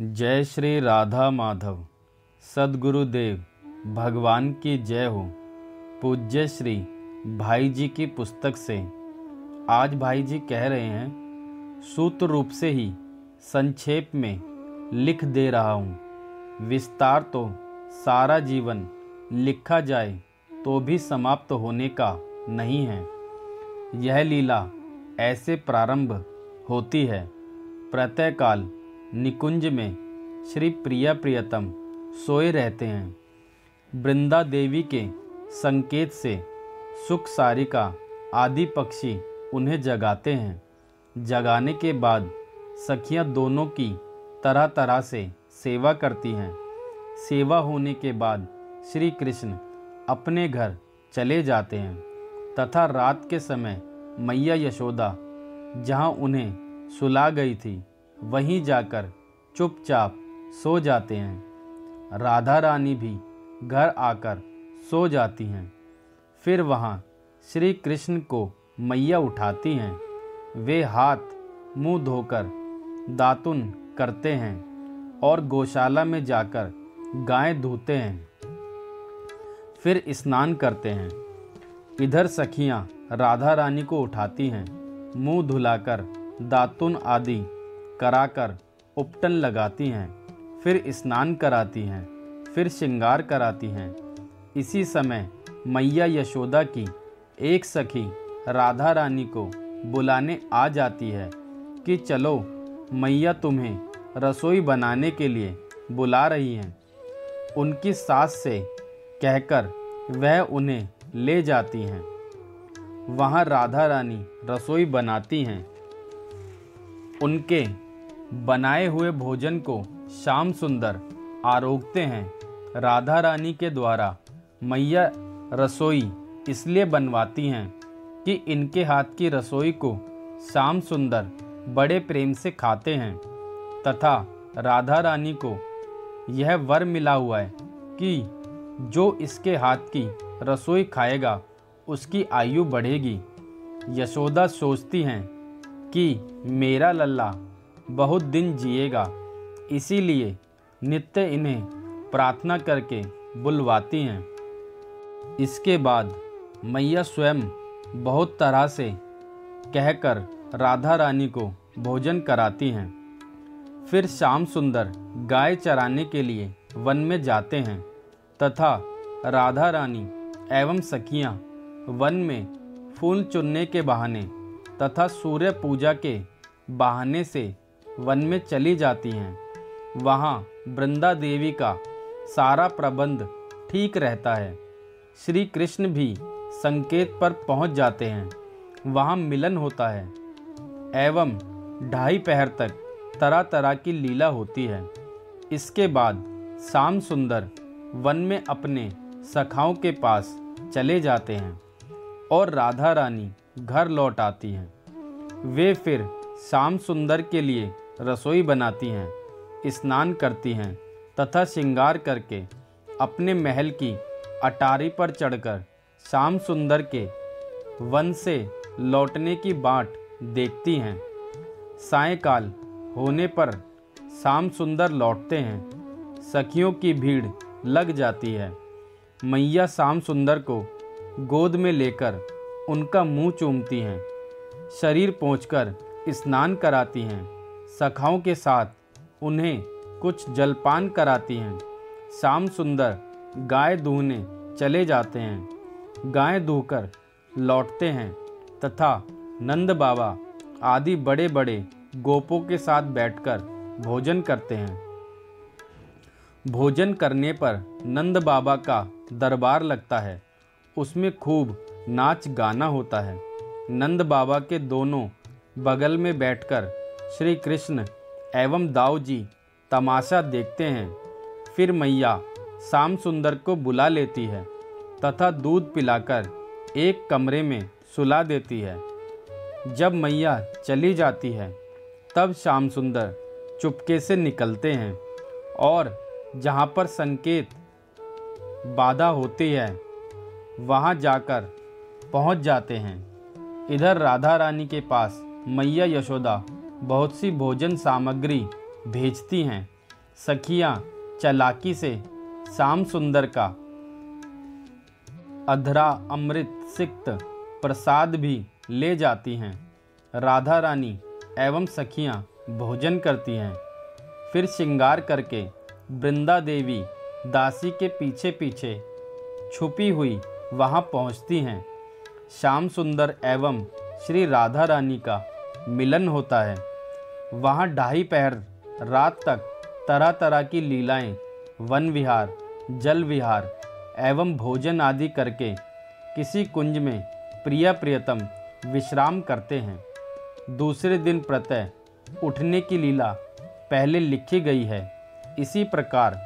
जय श्री राधा माधव। सद्गुरुदेव भगवान की जय हो। पूज्य श्री भाई जी की पुस्तक से आज भाई जी कह रहे हैं, सूत्र रूप से ही संक्षेप में लिख दे रहा हूँ। विस्तार तो सारा जीवन लिखा जाए तो भी समाप्त होने का नहीं है। यह लीला ऐसे प्रारंभ होती है। प्रातःकाल निकुंज में श्री प्रिया प्रियतम सोए रहते हैं। वृंदा देवी के संकेत से सुख सारिका आदि पक्षी उन्हें जगाते हैं। जगाने के बाद सखियां दोनों की तरह तरह से सेवा करती हैं। सेवा होने के बाद श्री कृष्ण अपने घर चले जाते हैं तथा रात के समय मैया यशोदा जहां उन्हें सुला गई थी वहीं जाकर चुपचाप सो जाते हैं। राधा रानी भी घर आकर सो जाती हैं। फिर वहाँ श्री कृष्ण को मैया उठाती हैं। वे हाथ मुंह धोकर दातुन करते हैं और गौशाला में जाकर गाय धोते हैं। फिर स्नान करते हैं। इधर सखियाँ राधा रानी को उठाती हैं, मुंह धुलाकर दातुन आदि कराकर उपटन लगाती हैं, फिर स्नान कराती हैं, फिर श्रृंगार कराती हैं। इसी समय मैया यशोदा की एक सखी राधा रानी को बुलाने आ जाती है कि चलो मैया तुम्हें रसोई बनाने के लिए बुला रही हैं। उनकी सास से कहकर वह उन्हें ले जाती हैं। वहाँ राधा रानी रसोई बनाती हैं। उनके बनाए हुए भोजन को श्याम सुंदर आरोगते हैं। राधा रानी के द्वारा मैया रसोई इसलिए बनवाती हैं कि इनके हाथ की रसोई को श्याम सुंदर बड़े प्रेम से खाते हैं तथा राधा रानी को यह वर मिला हुआ है कि जो इसके हाथ की रसोई खाएगा उसकी आयु बढ़ेगी। यशोदा सोचती हैं कि मेरा लल्ला बहुत दिन जिएगा, इसीलिए नित्य इन्हें प्रार्थना करके बुलवाती हैं। इसके बाद मैया स्वयं बहुत तरह से कहकर राधा रानी को भोजन कराती हैं। फिर श्याम सुंदर गाय चराने के लिए वन में जाते हैं तथा राधा रानी एवं सखियां वन में फूल चुनने के बहाने तथा सूर्य पूजा के बहाने से वन में चली जाती हैं। वहाँ वृंदा देवी का सारा प्रबंध ठीक रहता है। श्री कृष्ण भी संकेत पर पहुँच जाते हैं। वहाँ मिलन होता है एवं 2:30 पहर तक तरह तरह की लीला होती है। इसके बाद श्याम सुंदर वन में अपने सखाओं के पास चले जाते हैं और राधा रानी घर लौट आती हैं। वे फिर श्याम सुंदर के लिए रसोई बनाती हैं, स्नान करती हैं तथा श्रृंगार करके अपने महल की अटारी पर चढ़कर श्याम सुंदर के वन से लौटने की बाट देखती हैं। सायंकाल होने पर श्याम सुंदर लौटते हैं। सखियों की भीड़ लग जाती है। मैया श्याम सुंदर को गोद में लेकर उनका मुंह चूमती हैं, शरीर पोंछकर स्नान कराती हैं, सखाओं के साथ उन्हें कुछ जलपान कराती हैं। श्याम सुंदर गाय दूहने चले जाते हैं। गाय दूहकर लौटते हैं तथा नंद बाबा आदि बड़े बड़े गोपों के साथ बैठकर भोजन करते हैं। भोजन करने पर नंद बाबा का दरबार लगता है। उसमें खूब नाच गाना होता है। नंद बाबा के दोनों बगल में बैठकर श्री कृष्ण एवं दाऊ जी तमाशा देखते हैं। फिर मैया श्याम सुंदर को बुला लेती है तथा दूध पिलाकर एक कमरे में सुला देती है। जब मैया चली जाती है तब श्याम सुंदर चुपके से निकलते हैं और जहाँ पर संकेत बाधा होती है वहाँ जाकर पहुँच जाते हैं। इधर राधा रानी के पास मैया यशोदा बहुत सी भोजन सामग्री भेजती हैं सखियां चालाकी से श्याम सुंदर का अधरा अमृत सिक्त प्रसाद भी ले जाती हैं। राधा रानी एवं सखियां भोजन करती हैं। फिर श्रृंगार करके वृंदा देवी दासी के पीछे पीछे छुपी हुई वहां पहुंचती हैं। श्याम सुंदर एवं श्री राधा रानी का मिलन होता है। वहां ढाई पहर रात तक तरह तरह की लीलाएं, वन विहार, जल विहार एवं भोजन आदि करके किसी कुंज में प्रिय प्रियतम विश्राम करते हैं। दूसरे दिन प्रातः उठने की लीला पहले लिखी गई है। इसी प्रकार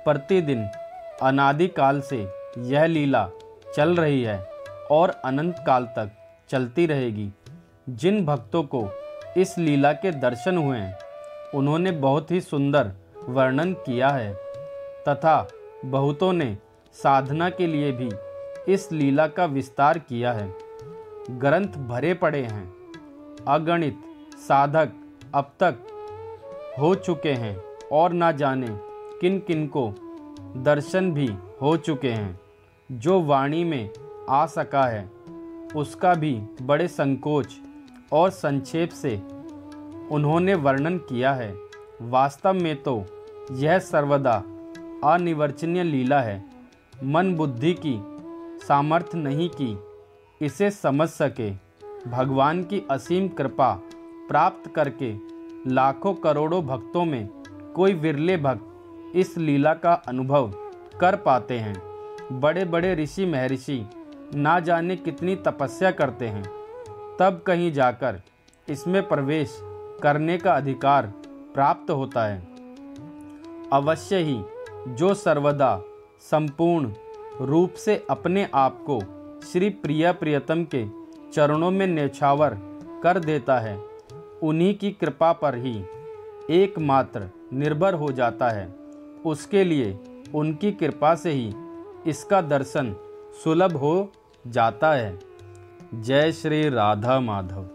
प्रतिदिन अनादिकाल से यह लीला चल रही है और अनंत काल तक चलती रहेगी। जिन भक्तों को इस लीला के दर्शन हुए हैं उन्होंने बहुत ही सुंदर वर्णन किया है तथा बहुतों ने साधना के लिए भी इस लीला का विस्तार किया है। ग्रंथ भरे पड़े हैं। अगणित साधक अब तक हो चुके हैं और ना जाने किन किन को दर्शन भी हो चुके हैं। जो वाणी में आ सका है उसका भी बड़े संकोच और संक्षेप से उन्होंने वर्णन किया है। वास्तव में तो यह सर्वदा अनिर्वचनीय लीला है। मन बुद्धि की सामर्थ्य नहीं कि इसे समझ सके। भगवान की असीम कृपा प्राप्त करके लाखों करोड़ों भक्तों में कोई विरले भक्त इस लीला का अनुभव कर पाते हैं। बड़े बड़े ऋषि महर्षि ना जाने कितनी तपस्या करते हैं, तब कहीं जाकर इसमें प्रवेश करने का अधिकार प्राप्त होता है। अवश्य ही जो सर्वदा संपूर्ण रूप से अपने आप को श्री प्रिय प्रियतम के चरणों में न्यौछावर कर देता है, उन्हीं की कृपा पर ही एकमात्र निर्भर हो जाता है। उसके लिए उनकी कृपा से ही इसका दर्शन सुलभ हो जाता है। जय श्री राधा माधव।